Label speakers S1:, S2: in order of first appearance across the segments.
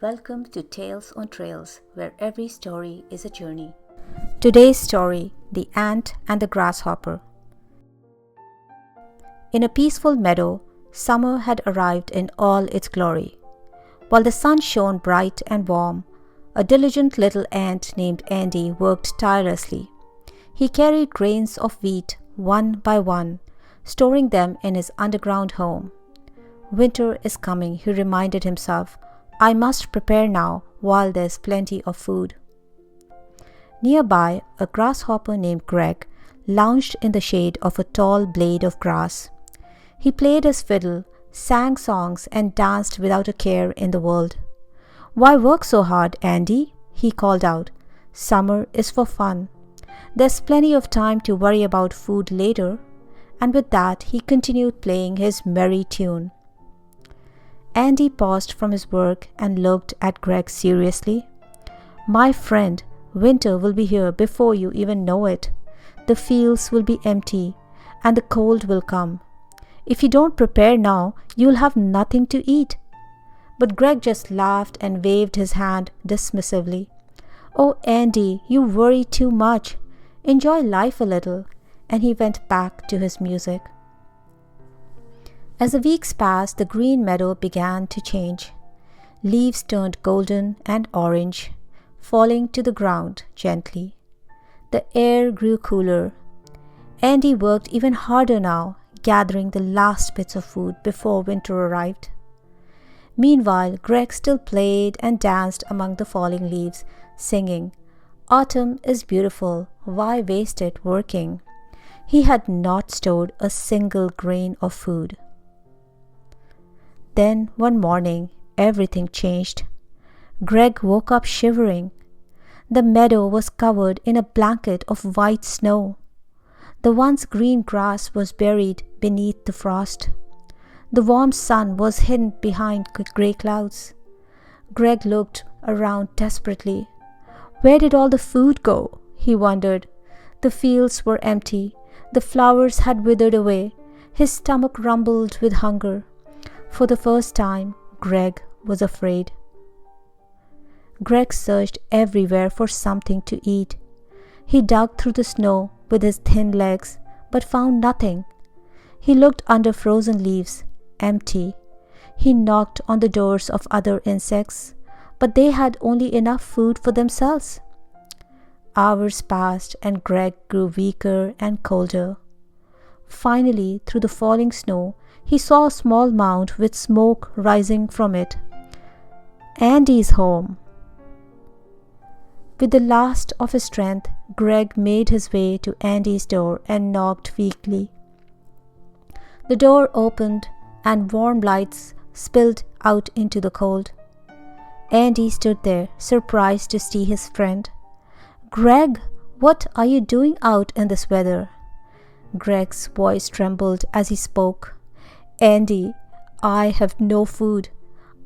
S1: Welcome to Tales on Trails, where every story is a journey. Today's story, The Ant and the Grasshopper. In a peaceful meadow, summer had arrived in all its glory. While the sun shone bright and warm, a diligent little ant named Andy worked tirelessly. He carried grains of wheat one by one, storing them in his underground home. Winter is coming, he reminded himself. I must prepare now while there's plenty of food. Nearby, a grasshopper named Greg lounged in the shade of a tall blade of grass. He played his fiddle, sang songs, and danced without a care in the world. Why work so hard, Andy? He called out. Summer is for fun. There's plenty of time to worry about food later. And with that, he continued playing his merry tune. Andy paused from his work and looked at Greg seriously. My friend, winter will be here before you even know it. The fields will be empty and the cold will come. If you don't prepare now, you'll have nothing to eat. But Greg just laughed and waved his hand dismissively. Oh, Andy, you worry too much. Enjoy life a little. And he went back to his music. As the weeks passed, the green meadow began to change. Leaves turned golden and orange, falling to the ground gently. The air grew cooler. Andy worked even harder now, gathering the last bits of food before winter arrived. Meanwhile, Greg still played and danced among the falling leaves, singing, Autumn is beautiful, why waste it working? He had not stored a single grain of food. Then one morning, everything changed. Greg woke up shivering. The meadow was covered in a blanket of white snow. The once green grass was buried beneath the frost. The warm sun was hidden behind grey clouds. Greg looked around desperately. Where did all the food go? He wondered. The fields were empty. The flowers had withered away. His stomach rumbled with hunger. For the first time, Greg was afraid. Greg searched everywhere for something to eat. He dug through the snow with his thin legs, but found nothing. He looked under frozen leaves, empty. He knocked on the doors of other insects, but they had only enough food for themselves. Hours passed and Greg grew weaker and colder. Finally, through the falling snow, he saw a small mound with smoke rising from it. Andy's home. With the last of his strength, Greg made his way to Andy's door and knocked weakly. The door opened and warm lights spilled out into the cold. Andy stood there, surprised to see his friend. Greg, what are you doing out in this weather? Greg's voice trembled as he spoke. Andy, I have no food.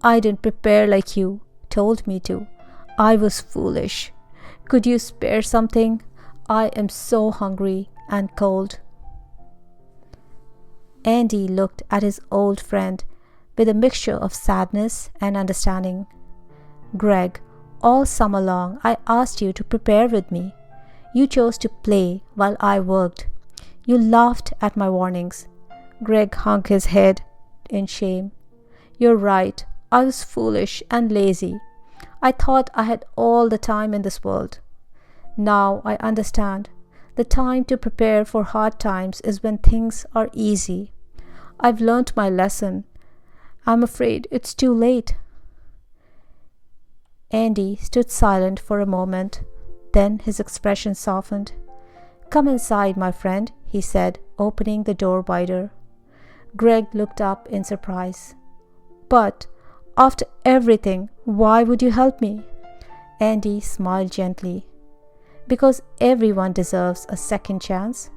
S1: I didn't prepare like you told me to. I was foolish. Could you spare something? I am so hungry and cold. Andy looked at his old friend with a mixture of sadness and understanding. Greg, all summer long I asked you to prepare with me. You chose to play while I worked. You laughed at my warnings. Greg hung his head in shame. You're right. I was foolish and lazy. I thought I had all the time in this world. Now I understand. The time to prepare for hard times is when things are easy. I've learnt my lesson. I'm afraid it's too late. Andy stood silent for a moment. Then his expression softened. Come inside, my friend, he said, opening the door wider. Greg looked up in surprise. But after everything, why would you help me? Andy smiled gently. Because everyone deserves a second chance.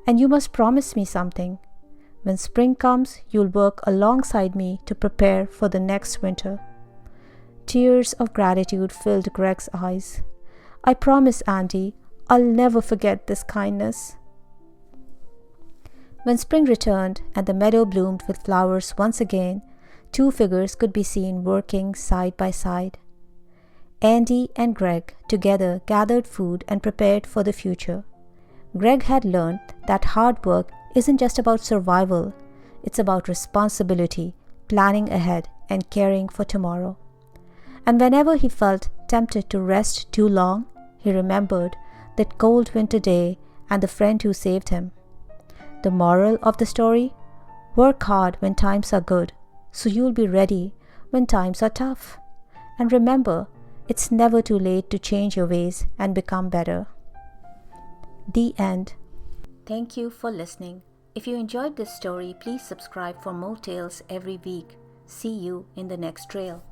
S1: And you must promise me something. When spring comes, you'll work alongside me to prepare for the next winter. Tears of gratitude filled Greg's eyes. I promise, Andy, I'll never forget this kindness. When spring returned and the meadow bloomed with flowers once again, Two figures could be seen working side by side. Andy and Greg together gathered food and prepared for the future. Greg had learned that hard work isn't just about survival, it's about responsibility, planning ahead, and caring for tomorrow. And whenever he felt tempted to rest too long, he remembered that cold winter day and the friend who saved him. The moral of the story? Work hard when times are good, so you'll be ready when times are tough. And remember, it's never too late to change your ways and become better. The end. Thank you for listening. If you enjoyed this story, please subscribe for more tales every week. See you in the next trail.